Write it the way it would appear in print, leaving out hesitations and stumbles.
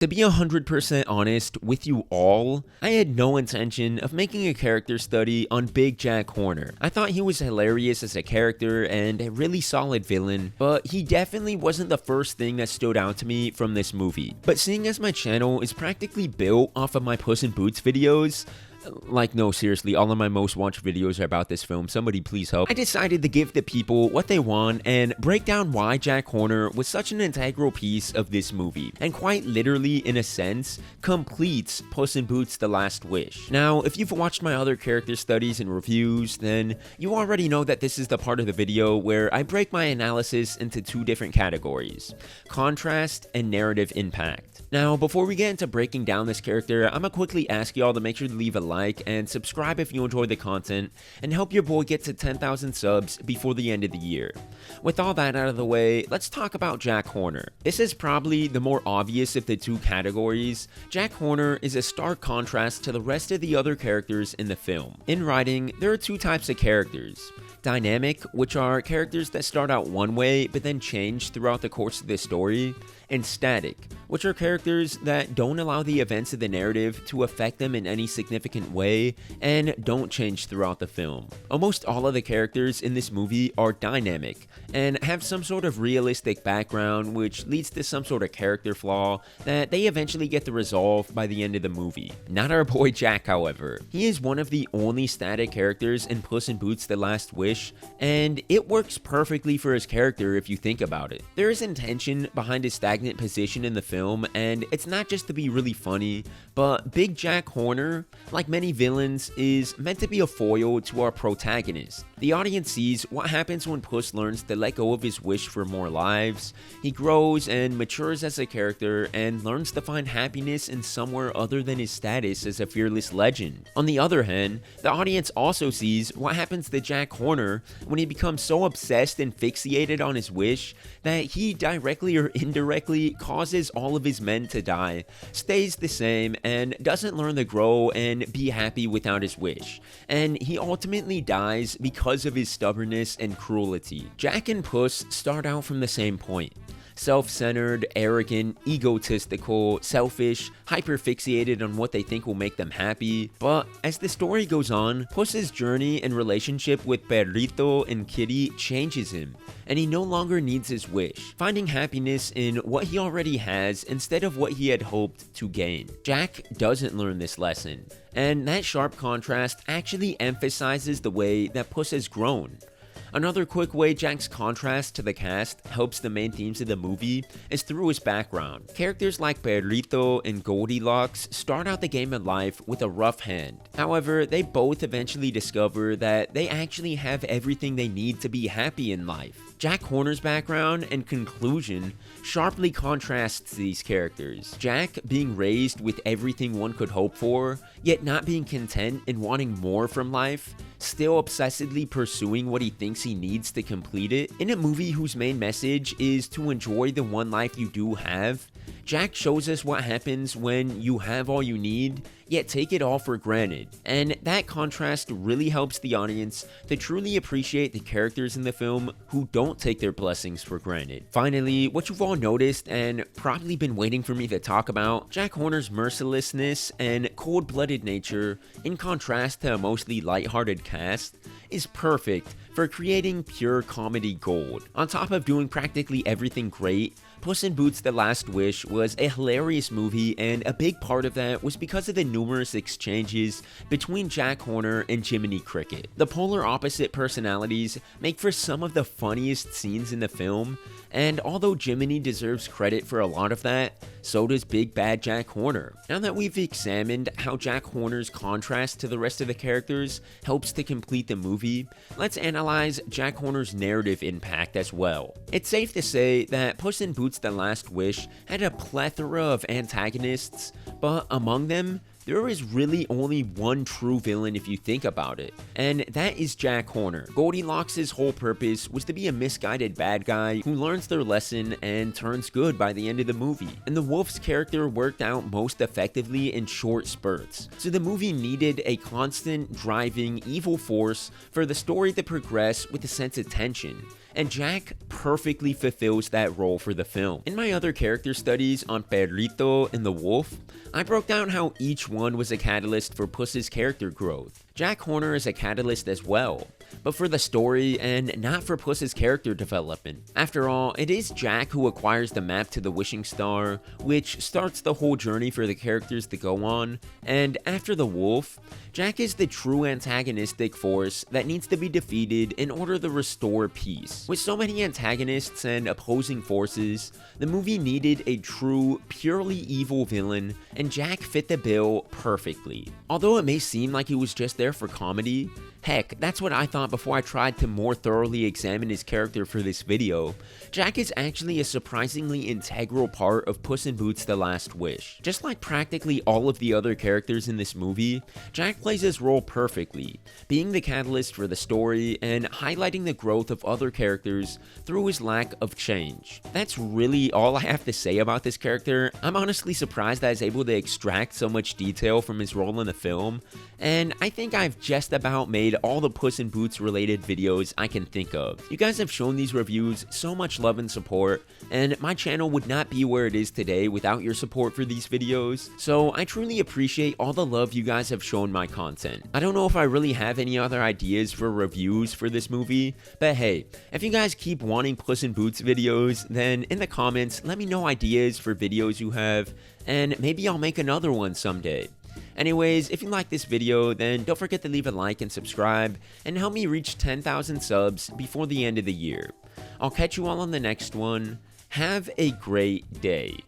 To be 100% honest with you all, I had no intention of making a character study on Big Jack Horner. I thought he was hilarious as a character and a really solid villain, but he definitely wasn't the first thing that stood out to me from this movie. But seeing as my channel is practically built off of my Puss in Boots videos, no, seriously, all of my most watched videos are about this film. Somebody please help. I decided to give the people what they want and break down why Jack Horner was such an integral piece of this movie, and quite literally, in a sense, completes Puss in Boots: The Last Wish. Now, if you've watched my other character studies and reviews, then you already know that this is the part of the video where I break my analysis into two different categories: contrast and narrative impact. Now, before we get into breaking down this character, I'm gonna quickly ask y'all to make sure to leave a like and subscribe if you enjoy the content, and help your boy get to 10,000 subs before the end of the year. With all that out of the way, let's talk about Jack Horner. This is probably the more obvious of the two categories. Jack Horner is a stark contrast to the rest of the other characters in the film. In writing, there are two types of characters: dynamic, which are characters that start out one way but then change throughout the course of the story, and static, which are characters that don't allow the events of the narrative to affect them in any significant way and don't change throughout the film. Almost all of the characters in this movie are dynamic and have some sort of realistic background, which leads to some sort of character flaw that they eventually get to resolve by the end of the movie. Not our boy Jack, however. He is one of the only static characters in Puss in Boots: The Last Wish, and it works perfectly for his character if you think about it. There is intention behind his stagnant position in the film, and it's not just to be really funny, but Big Jack Horner, like many villains, is meant to be a foil to our protagonist. The audience sees what happens when Puss learns to let go of his wish for more lives. He grows and matures as a character and learns to find happiness in somewhere other than his status as a fearless legend. On the other hand, the audience also sees what happens to Jack Horner when he becomes so obsessed and fixated on his wish that he directly or indirectly causes all of his men to die, stays the same, and doesn't learn to grow and be happy without his wish. And he ultimately dies because of his stubbornness and cruelty. Jack and Puss start out from the same point: self-centered, arrogant, egotistical, selfish, hyper-fixated on what they think will make them happy. But as the story goes on, Puss's journey and relationship with Perrito and Kitty changes him, and he no longer needs his wish, finding happiness in what he already has instead of what he had hoped to gain. Jack doesn't learn this lesson, and that sharp contrast actually emphasizes the way that Puss has grown. Another quick way Jack's contrast to the cast helps the main themes of the movie is through his background. Characters like Perrito and Goldilocks start out the game of life with a rough hand. However, they both eventually discover that they actually have everything they need to be happy in life. Jack Horner's background and conclusion sharply contrasts these characters. Jack being raised with everything one could hope for, yet not being content and wanting more from life, still obsessively pursuing what he thinks he needs to complete it. In a movie whose main message is to enjoy the one life you do have, Jack shows us what happens when you have all you need, yet take it all for granted. And that contrast really helps the audience to truly appreciate the characters in the film who don't take their blessings for granted. Finally, what you've all noticed and probably been waiting for me to talk about, Jack Horner's mercilessness and cold-blooded nature, in contrast to a mostly lighthearted cast, is perfect for creating pure comedy gold. On top of doing practically everything great, Puss in Boots: The Last Wish was a hilarious movie, and a big part of that was because of the numerous exchanges between Jack Horner and Jiminy Cricket. The polar opposite personalities make for some of the funniest scenes in the film, and although Jiminy deserves credit for a lot of that, so does Big Bad Jack Horner. Now that we've examined how Jack Horner's contrast to the rest of the characters helps to complete the movie, let's analyze Jack Horner's narrative impact as well. It's safe to say that Puss in Boots: The Last Wish had a plethora of antagonists, but among them, there is really only one true villain if you think about it, and that is Jack Horner. Goldilocks' whole purpose was to be a misguided bad guy who learns their lesson and turns good by the end of the movie, and the wolf's character worked out most effectively in short spurts, so the movie needed a constant, driving, evil force for the story to progress with a sense of tension, and Jack perfectly fulfills that role for the film. In my other character studies on Perrito and the Wolf, I broke down how each one was a catalyst for Puss's character growth. Jack Horner is a catalyst as well, but for the story and not for Puss's character development. After all, it is Jack who acquires the map to the Wishing Star, which starts the whole journey for the characters to go on, and after the Wolf, Jack is the true antagonistic force that needs to be defeated in order to restore peace. With so many antagonists and opposing forces, the movie needed a true, purely evil villain, and Jack fit the bill perfectly. Although it may seem like he was just there for comedy, heck, that's what I thought before I tried to more thoroughly examine his character for this video, Jack is actually a surprisingly integral part of Puss in Boots: The Last Wish. Just like practically all of the other characters in this movie, Jack plays his role perfectly, being the catalyst for the story and highlighting the growth of other characters through his lack of change. That's really all I have to say about this character. I'm honestly surprised I was able to extract so much detail from his role in the film, and I think I've just about made all the Puss in Boots related videos I can think of. You guys have shown these reviews so much love and support, and my channel would not be where it is today without your support for these videos, so I truly appreciate all the love you guys have shown my content. I don't know if I really have any other ideas for reviews for this movie, but hey, if you guys keep wanting Puss in Boots videos, then in the comments let me know ideas for videos you have, and maybe I'll make another one someday. Anyways, if you like this video, then don't forget to leave a like and subscribe, and help me reach 10,000 subs before the end of the year. I'll catch you all on the next one. Have a great day.